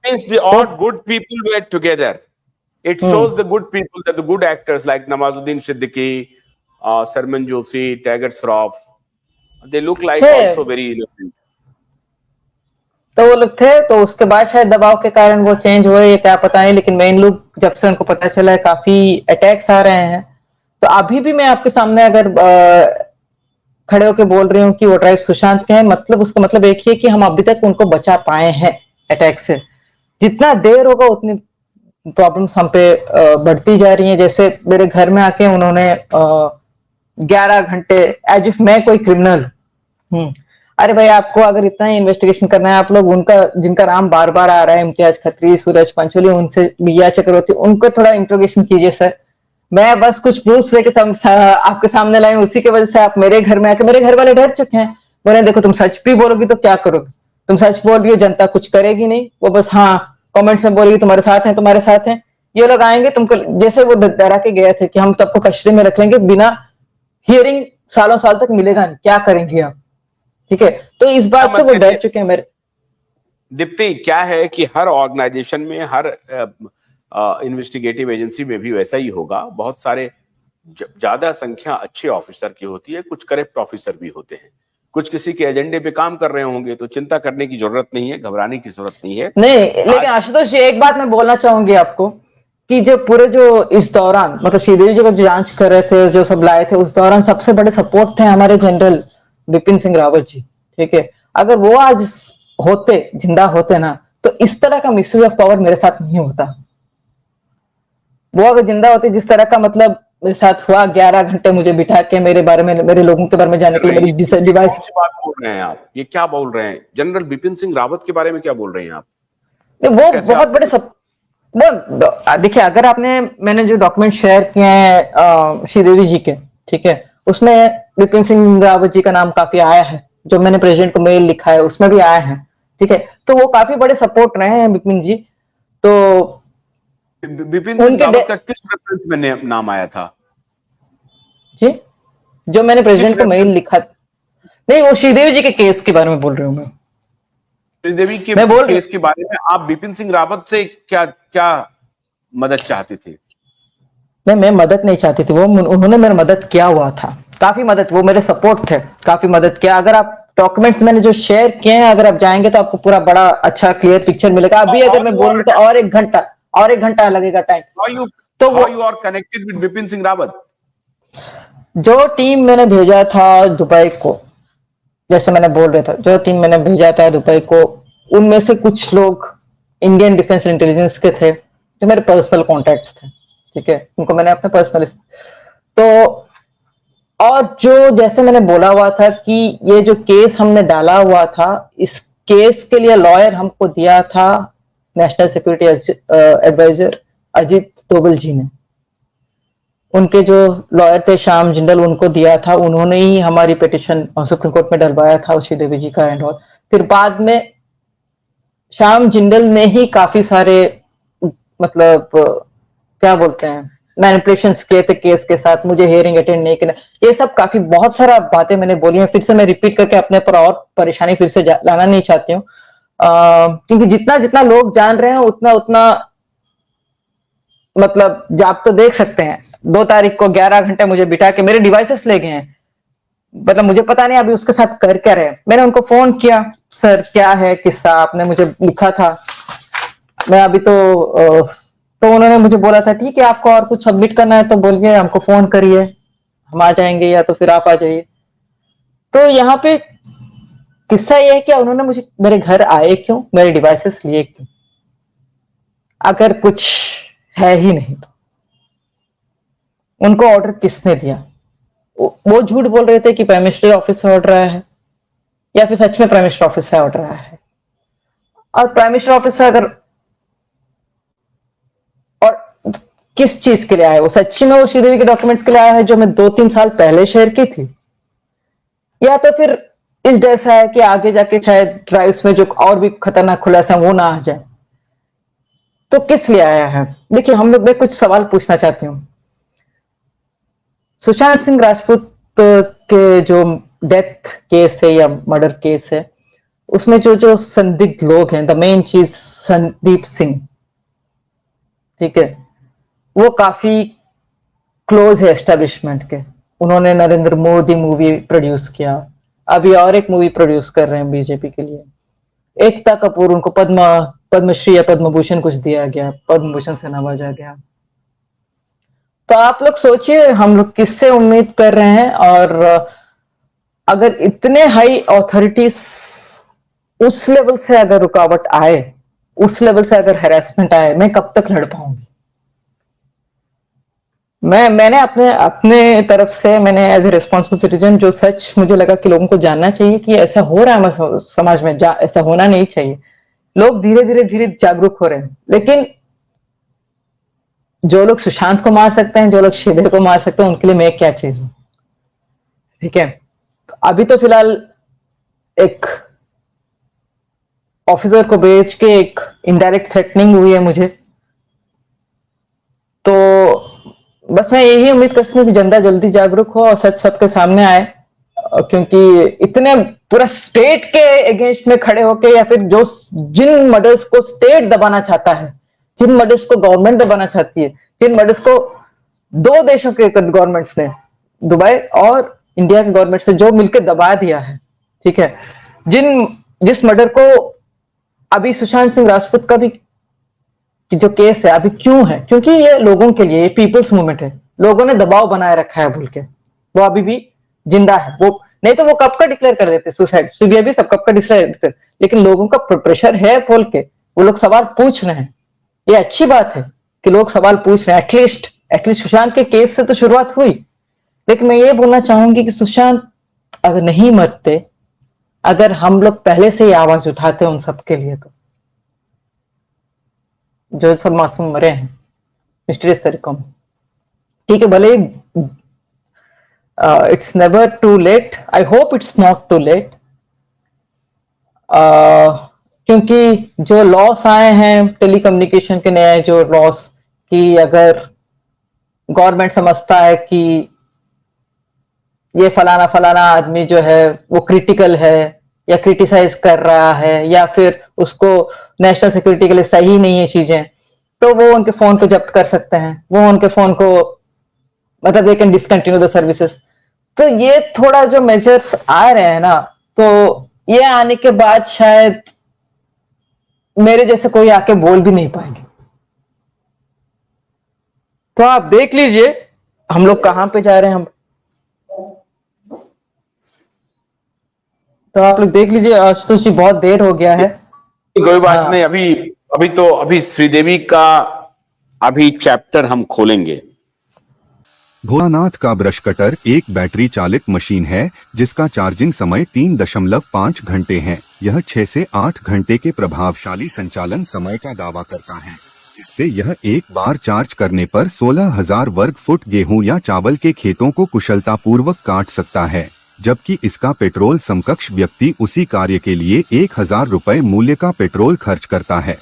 means all good people were together. It shows the good people, that the good actors like Nawazuddin Siddiqui, Sarman Joshi, Tagat Shroff, they look like also very innocent. तो वो लोग थे, तो उसके बाद शायद दबाव के कारण वो चेंज हुए, ये क्या पता नहीं, लेकिन मेन लोग जब से उनको पता चला है काफी अटैक्स आ रहे हैं। तो अभी भी मैं आपके सामने अगर खड़े होकर बोल रही हूँ कि वो ड्राइव सुशांत के हैं, मतलब उसका मतलब एक ही है कि हम अभी तक उनको बचा पाए हैं अटैक से। जितना देर होगा उतनी प्रॉब्लम्स हम पे बढ़ती जा रही हैं। जैसे मेरे घर में आके उन्होंने 11 घंटे एज इफ मैं कोई क्रिमिनल हूँ। अरे भाई, आपको अगर इतना ही इन्वेस्टिगेशन करना है, आप लोग उनका जिनका नाम बार बार आ रहा है, इम्तियाज खत्री, सूरज पंचोली, उनसे बिया चक्रवर्ती, उनको थोड़ा इंट्रोगेशन कीजिए सर। मैं बस कुछ प्रूफ लेके आपके सामने लाई, उसी की वजह से आप मेरे घर में आके, मेरे घर वाले डर चुके हैं, बोले देखो तुम सच भी बोलोगी तो क्या करोगे, तुम सच बोल रही हो, जनता कुछ करेगी नहीं, वो बस हाँ कमेंट्स में बोलेगी तुम्हारे साथ हैं, तुम्हारे साथ हैं। ये लोग आएंगे तुमको, जैसे वो डरा के गए थे कि हम तो आपको कस्टडी में रख लेंगे, बिना हियरिंग सालों साल तक मिलेगा नहीं, क्या करेंगे आप? ठीक है, तो इस बात से वो डर चुके हैं मेरे। दीप्ति, क्या है कि हर ऑर्गेनाइजेशन में, हर इन्वेस्टिगेटिव एजेंसी में भी वैसा ही होगा। बहुत सारे ज्यादा संख्या अच्छे ऑफिसर की होती है, कुछ करप्ट ऑफिसर भी होते हैं, कुछ किसी के एजेंडे पे काम कर रहे होंगे, तो चिंता करने की जरूरत नहीं है, घबराने की जरूरत नहीं है। नहीं, लेकिन आशुतोष जी एक बात मैं बोलना चाहूंगी आपको कि जो पूरे जो इस दौरान मतलब श्रीदेवी जी को जांच कर रहे थे, जो सब लाए थे, उस दौरान सबसे बड़े सपोर्ट थे हमारे जनरल बिपिन सिंह रावत जी। ठीक है, अगर वो आज होते, जिंदा होते ना, तो इस तरह का मिसयूज ऑफ पावर मेरे साथ नहीं होता। वो अगर जिंदा होते, जिस तरह का मतलब मेरे साथ हुआ, 11 घंटे मुझे बिठा के मेरे बारे में, मेरे लोगों के बारे में जानने के लिए मेरी डिवाइस। कौन सी बात बोल रहे हैं आप? ये क्या बोल रहे हैं? जनरल बिपिन सिंह रावत के बारे में क्या बोल रहे हैं आप? वो बहुत बड़े देखिए, अगर आपने, मैंने जो डॉक्यूमेंट शेयर किए हैं श्रीदेवी जी के, ठीक है, उसमें बिपिन सिंह रावत जी का नाम काफी आया है, जो मैंने प्रेसिडेंट को मेल लिखा है उसमें भी आया है। ठीक है, तो वो काफी बड़े सपोर्ट रहे हैं बिपिन जी। तो बिपिन सिंह रावत का किस रेफरेंस में नाम आया था जी? जो मैंने प्रेसिडेंट को मेल लिखा, नहीं, वो श्रीदेवी जी के केस के बारे में बोल रही हूँ मैं। श्रीदेवी के केस के बारे में आप बिपिन सिंह रावत से क्या क्या मदद चाहती थी? नहीं, मैं मदद नहीं चाहती थी, वो उन्होंने मेरी मदद किया हुआ था, काफी मदद, वो मेरे सपोर्ट थे, काफी मदद किया। अगर आप डॉक्यूमेंट्स मैंने जो शेयर किए हैं, अगर आप जाएंगे तो आपको पूरा बड़ा अच्छा क्लियर पिक्चर मिलेगा। अभी अगर मैं बोलूं तो और एक घंटा लगेगा टाइम। तो वो you are connected with Bipin Singh Rawat? जो टीम मैंने भेजा था दुबई को, जैसे मैंने बोल रहा था, जो टीम मैंने भेजा था दुबई को, उनमें से कुछ लोग इंडियन डिफेंस इंटेलिजेंस के थे, जो मेरे पर्सनल कॉन्टेक्ट्स थे। ठीक है, उनको मैंने अपने पर्सनल, तो और जो जैसे मैंने बोला हुआ था कि ये जो केस हमने डाला हुआ था, इस केस के लिए लॉयर हमको दिया था national security adviser Ajit Doval ji ने। उनके जो लॉयर थे श्याम जिंदल, उनको दिया था, उन्होंने ही हमारी पिटिशन सुप्रीम कोर्ट में डलवाया था श्रीदेवी जी का एंड ऑल। फिर बाद में श्याम जिंदल ने ही काफी सारे मतलब क्या बोलते हैं मैनिपुलेशंस किए थे केस के साथ, मुझे हियरिंग अटेंड नहीं करना, ये सब काफी बहुत सारा बातें मैंने बोली हैं। फिर से मैं रिपीट करके अपने पर और परेशानी फिर से लाना नहीं चाहती हूँ, क्योंकि जितना जितना लोग जान रहे हैं उतना उतना मतलब आप तो देख सकते हैं, 2 तारीख को 11 घंटे मुझे बिठा के मेरे डिवाइसेस ले गए हैं। मतलब मुझे पता नहीं अभी उसके साथ कर क्या रहे। मैंने उनको फोन किया, सर क्या है किस्सा, आपने मुझे लिखा था, मैं अभी तो उन्होंने मुझे बोला था ठीक है, आपको और कुछ सबमिट करना है तो बोलिए, हमको फोन करिए, हम आ जाएंगे, या तो फिर आप आ जाइए। तो यहाँ पे किस्सा ये है कि उन्होंने मुझे, मेरे घर आए क्यों, मेरे डिवाइसेस लिए क्यों, अगर कुछ है ही नहीं तो उनको ऑर्डर किसने दिया? वो झूठ बोल रहे थे कि प्राइम मिनिस्टर ऑफिस से ऑर्डर आया है, या फिर सच में प्राइम मिनिस्टर ऑफिस से ऑर्डर आया है। और प्राइम मिनिस्टर ऑफिस से अगर, और किस चीज के लिए आया है, वो सच्ची में वो श्रीदेवी के डॉक्यूमेंट्स के लिए आया है जो मैं 2-3 साल पहले शेयर की थी, या तो फिर इस डर से है कि आगे जाके शायद ड्राइव्स में जो और भी खतरनाक खुलासा वो ना आ जाए, तो किस लिए आया है? देखिए, हम लोग, मैं कुछ सवाल पूछना चाहती हूँ। सुशांत सिंह राजपूत के जो डेथ केस है या मर्डर केस है, उसमें जो जो संदिग्ध लोग हैं, द मेन चीज संदीप सिंह, ठीक है, वो काफी क्लोज है एस्टेब्लिशमेंट के। उन्होंने नरेंद्र मोदी मूवी प्रोड्यूस किया, अभी और एक मूवी प्रोड्यूस कर रहे हैं बीजेपी के लिए। एकता कपूर, उनको पद्मश्री या पद्मभूषण कुछ दिया गया, पद्मभूषण से नवाजा गया। तो आप लोग सोचिए हम लोग किससे उम्मीद कर रहे हैं, और अगर इतने हाई ऑथोरिटीज उस लेवल से अगर रुकावट आए, उस लेवल से अगर हैरेसमेंट आए, मैं कब तक लड़ पाऊंगी? मैंने अपने तरफ से मैंने एज ए रिस्पॉन्सिबल सिटीजन, जो सच मुझे लगा कि लोगों को जानना चाहिए कि ऐसा हो रहा है समाज में, ऐसा होना नहीं चाहिए। लोग धीरे धीरे जागरूक हो रहे हैं, लेकिन जो लोग सुशांत को मार सकते हैं, जो लोग शिदे को मार सकते हैं, उनके लिए मैं क्या चीज हूं? ठीक है, तो अभी तो फिलहाल एक ऑफिसर को बेच के एक इनडायरेक्ट थ्रेटनिंग हुई है मुझे, तो बस मैं यही उम्मीद करती हूँ कि जनता जल्दी जागरूक हो और सच सबके सामने आए, क्योंकि इतने पूरा स्टेट के अगेंस्ट में खड़े होके, या फिर जो जिन मर्डर्स को स्टेट दबाना चाहता है, जिन मर्डर्स को गवर्नमेंट दबाना चाहती है, जिन मर्डर्स को दो देशों के गवर्नमेंट्स ने, दुबई और इंडिया के गवर्नमेंट से जो मिलकर दबा दिया है, ठीक है, जिस मर्डर को अभी सुशांत सिंह राजपूत का भी जो केस है अभी क्यों है, क्योंकि ये लोगों के लिए, ये पीपल्स मूवमेंट है, लोगों ने दबाव बनाए रखा है भूल के, वो अभी भी जिंदा है। वो नहीं तो वो कब का डिक्लेयर कर देते सुसाइड, सीबीआई भी सब कब का डिक्लेयर, लेकिन लोगों का प्रेशर है बोल के वो लोग सवाल पूछ रहे हैं। ये अच्छी बात है कि लोग सवाल पूछ रहे हैं, एटलीस्ट सुशांत के केस से तो शुरुआत हुई। लेकिन मैं ये बोलना चाहूंगी कि सुशांत अगर नहीं मरते, अगर हम लोग पहले से ही आवाज उठाते उन सबके लिए, तो जो सब मासूम मरे हैं मिस्टीरियस तरीकों में, ठीक है, भले it's never too late, I hope it's not too late, क्योंकि जो लॉस आए हैं टेलीकम्युनिकेशन के नए जो लॉस, कि अगर गवर्नमेंट समझता है कि ये फलाना फलाना आदमी जो है वो क्रिटिकल है या क्रिटिसाइज कर रहा है या फिर उसको नेशनल सिक्योरिटी के लिए सही नहीं है चीजें, तो वो उनके फोन को जब्त कर सकते हैं, वो उनके फोन को मतलब they can discontinue the services. तो ये थोड़ा जो मेजर्स आ रहे हैं ना, तो ये आने के बाद शायद मेरे जैसे कोई आके बोल भी नहीं पाएंगे। तो आप देख लीजिए हम लोग कहां पे जा रहे हैं। हम तो आप लोग देख लीजिए, आज तो जी बहुत देर हो गया है। कोई बात नहीं, अभी श्रीदेवी का अभी चैप्टर हम खोलेंगे। भोलानाथ का ब्रश कटर एक बैटरी चालित मशीन है जिसका चार्जिंग समय 3.5 घंटे है। यह 6 से 8 घंटे के प्रभावशाली संचालन समय का दावा करता है, जिससे यह एक बार चार्ज करने पर 16,000 वर्ग फुट गेहूं या चावल के खेतों को कुशलतापूर्वक काट सकता है, जबकि इसका पेट्रोल समकक्ष व्यक्ति उसी कार्य के लिए 1,000 रुपए मूल्य का पेट्रोल खर्च करता है।